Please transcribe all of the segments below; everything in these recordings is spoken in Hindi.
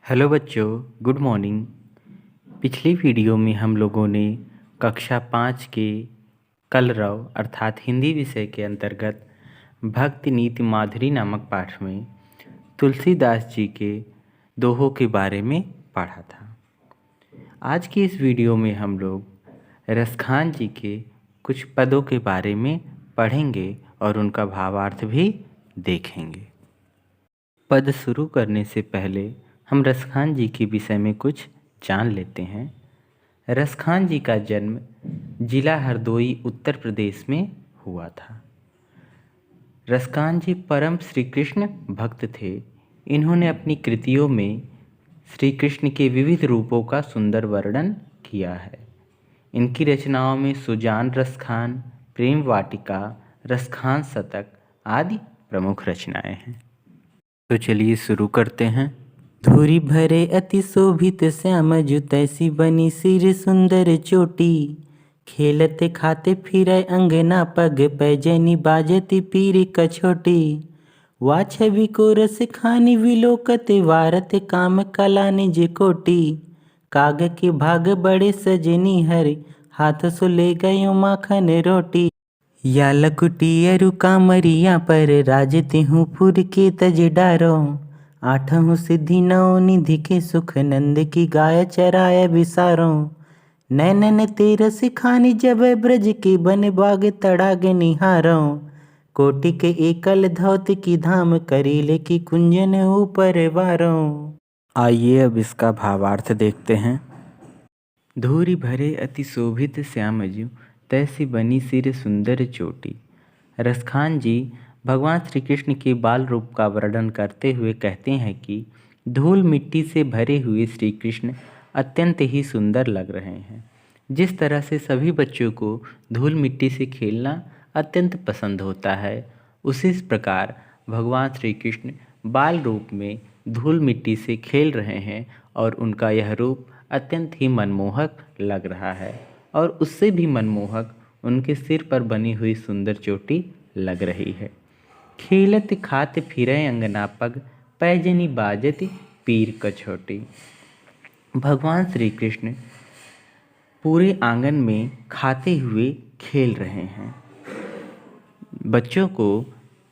हेलो बच्चों, गुड मॉर्निंग। पिछली वीडियो में हम लोगों ने कक्षा 5 के कलरव अर्थात हिंदी विषय के अंतर्गत भक्ति नीति माधुरी नामक पाठ में तुलसीदास जी के दोहों के बारे में पढ़ा था। आज की इस वीडियो में हम लोग रसखान जी के कुछ पदों के बारे में पढ़ेंगे और उनका भावार्थ भी देखेंगे। पद शुरू करने से पहले हम रसखान जी के विषय में कुछ जान लेते हैं। रसखान जी का जन्म जिला हरदोई उत्तर प्रदेश में हुआ था। रसखान जी परम श्री कृष्ण भक्त थे। इन्होंने अपनी कृतियों में श्री कृष्ण के विविध रूपों का सुंदर वर्णन किया है। इनकी रचनाओं में सुजान रसखान, प्रेम वाटिका, रसखान शतक आदि प्रमुख रचनाएं हैं। तो चलिए शुरू करते हैं। धूरी भरे अति शोभित श्याम जु तैसी बनी सिर सुंदर चोटी, खेलते खाते फिरे अंगना पग पैजनी बाजती पीर कछोटी। वा छवि को रस खानी विलोकते वारत काम कला निज कोटी। काग के भाग बड़े सजनी हरि, हाथ सो ले गयो माखन रोटी। या लकुटी अरु कामरिया पर राजती हूँ पुर के तज डारो। आठहु सिद्धि नौ निधि के सुख, नंद की गाय चराय बिसारो। नैनन तेरस खानी जब ब्रज के बन बाग तड़ाग निहारो। कोटि के एकल धौत की धाम, करीले की कुंजन ऊपर वारो। आइए अब इसका भावार्थ देखते हैं। धूरी भरे अति शोभित श्यामजू तैसी बनी सिर सुंदर चोटी। रसखान जी भगवान श्री कृष्ण के बाल रूप का वर्णन करते हुए कहते हैं कि धूल मिट्टी से भरे हुए श्री कृष्ण अत्यंत ही सुंदर लग रहे हैं। जिस तरह से सभी बच्चों को धूल मिट्टी से खेलना अत्यंत पसंद होता है, उसी प्रकार भगवान श्री कृष्ण बाल रूप में धूल मिट्टी से खेल रहे हैं और उनका यह रूप अत्यंत ही मनमोहक लग रहा है। और उससे भी मनमोहक उनके सिर पर बनी हुई सुंदर चोटी लग रही है। खेलत खात फिरे अंगना पग, पैजनी बाजती पीर कछोटी। भगवान श्री कृष्ण पूरे आंगन में खाते हुए खेल रहे हैं। बच्चों को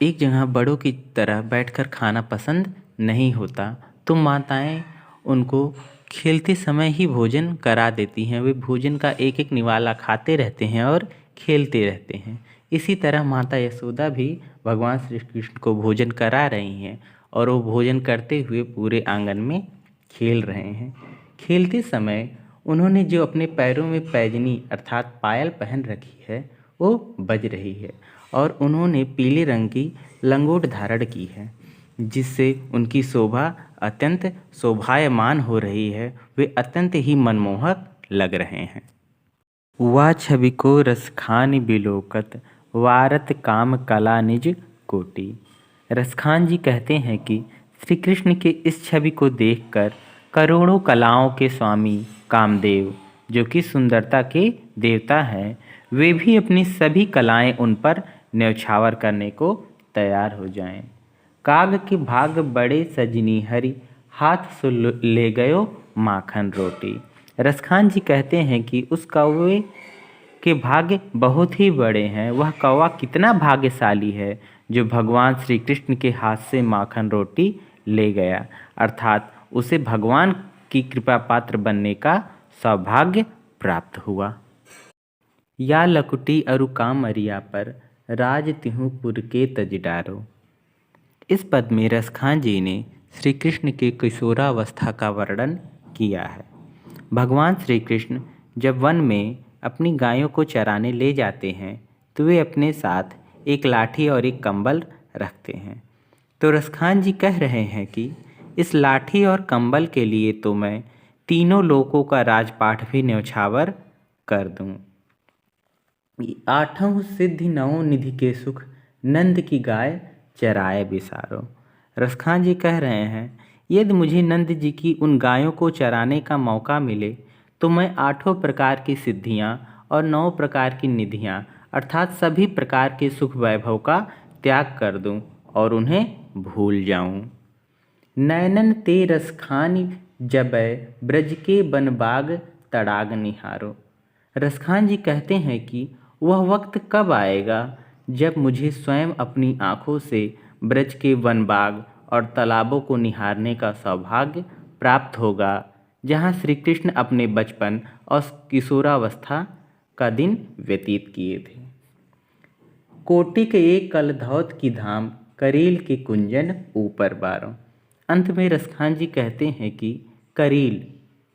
एक जगह बड़ों की तरह बैठकर खाना पसंद नहीं होता, तो माताएं उनको खेलते समय ही भोजन करा देती हैं। वे भोजन का एक एक निवाला खाते रहते हैं और खेलते रहते हैं। इसी तरह माता यशोदा भी भगवान श्री कृष्ण को भोजन करा रही हैं और वो भोजन करते हुए पूरे आंगन में खेल रहे हैं। खेलते समय उन्होंने जो अपने पैरों में पैजनी अर्थात पायल पहन रखी है वो बज रही है और उन्होंने पीले रंग की लंगोट धारण की है, जिससे उनकी शोभा अत्यंत शोभायमान हो रही है। वे अत्यंत ही मनमोहक लग रहे हैं। वा छवि को रसखान बिलोकत, वारत काम कला निज कोटि। रसखान जी कहते हैं कि श्री कृष्ण के इस छवि को देखकर करोड़ों कलाओं के स्वामी कामदेव, जो कि सुंदरता के देवता हैं, वे भी अपनी सभी कलाएं उन पर न्यौछावर करने को तैयार हो जाएं। काग के भाग बड़े सजनी हरि, हाथ सो ले गयो माखन रोटी। रसखान जी कहते हैं कि उस कौवे के भाग्य बहुत ही बड़े हैं। वह कौवा कितना भाग्यशाली है जो भगवान श्री कृष्ण के हाथ से माखन रोटी ले गया, अर्थात उसे भगवान की कृपा पात्र बनने का सौभाग्य प्राप्त हुआ। या लकुटी अरु कामरिया पर, राज तिहु पुर के तज डारो। इस पद में रसखान जी ने श्री कृष्ण के किशोरावस्था का वर्णन किया है। भगवान श्री कृष्ण जब वन में अपनी गायों को चराने ले जाते हैं तो वे अपने साथ एक लाठी और एक कंबल रखते हैं। तो रसखान जी कह रहे हैं कि इस लाठी और कंबल के लिए तो मैं तीनों लोकों का राजपाठ भी न्यौछावर कर दूं। आठों सिद्धि नौ निधि के सुख, नंद की गाय चराए बिसारो। रसखान जी कह रहे हैं, यदि मुझे नंद जी की उन गायों को चराने का मौका मिले तो मैं 8 प्रकार की सिद्धियां और 9 प्रकार की निधियां अर्थात सभी प्रकार के सुख वैभव का त्याग कर दूं और उन्हें भूल जाऊं। नैनन ते रसखानी जबै ब्रज के बनबाग तड़ाग निहारो। रसखान जी कहते हैं कि वह वक्त कब आएगा जब मुझे स्वयं अपनी आँखों से ब्रज के वनबाग और तालाबों को निहारने का सौभाग्य प्राप्त होगा, जहाँ श्री कृष्ण अपने बचपन और किशोरावस्था का दिन व्यतीत किए थे। कोटि एक कलधौत की धाम, करील के कुंजन ऊपर बारों। अंत में रसखान जी कहते हैं कि करील,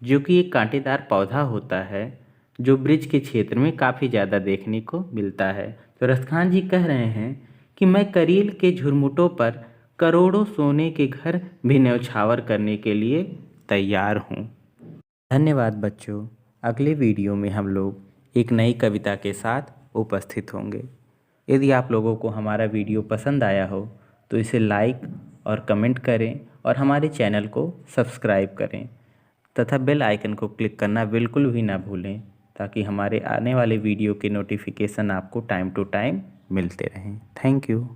जो कि एक कांटेदार पौधा होता है, जो ब्रिज के क्षेत्र में काफ़ी ज़्यादा देखने को मिलता है। तो रसखान जी कह रहे हैं कि मैं करील के झुरमुटों पर करोड़ों सोने के घर भी न्यौछावर करने के लिए तैयार हूँ। धन्यवाद बच्चों। अगले वीडियो में हम लोग एक नई कविता के साथ उपस्थित होंगे। यदि आप लोगों को हमारा वीडियो पसंद आया हो तो इसे लाइक और कमेंट करें और हमारे चैनल को सब्सक्राइब करें तथा बेल आइकन को क्लिक करना बिल्कुल भी ना भूलें, ताकि हमारे आने वाले वीडियो के नोटिफिकेशन आपको टाइम टू टाइम मिलते रहें। Thank you.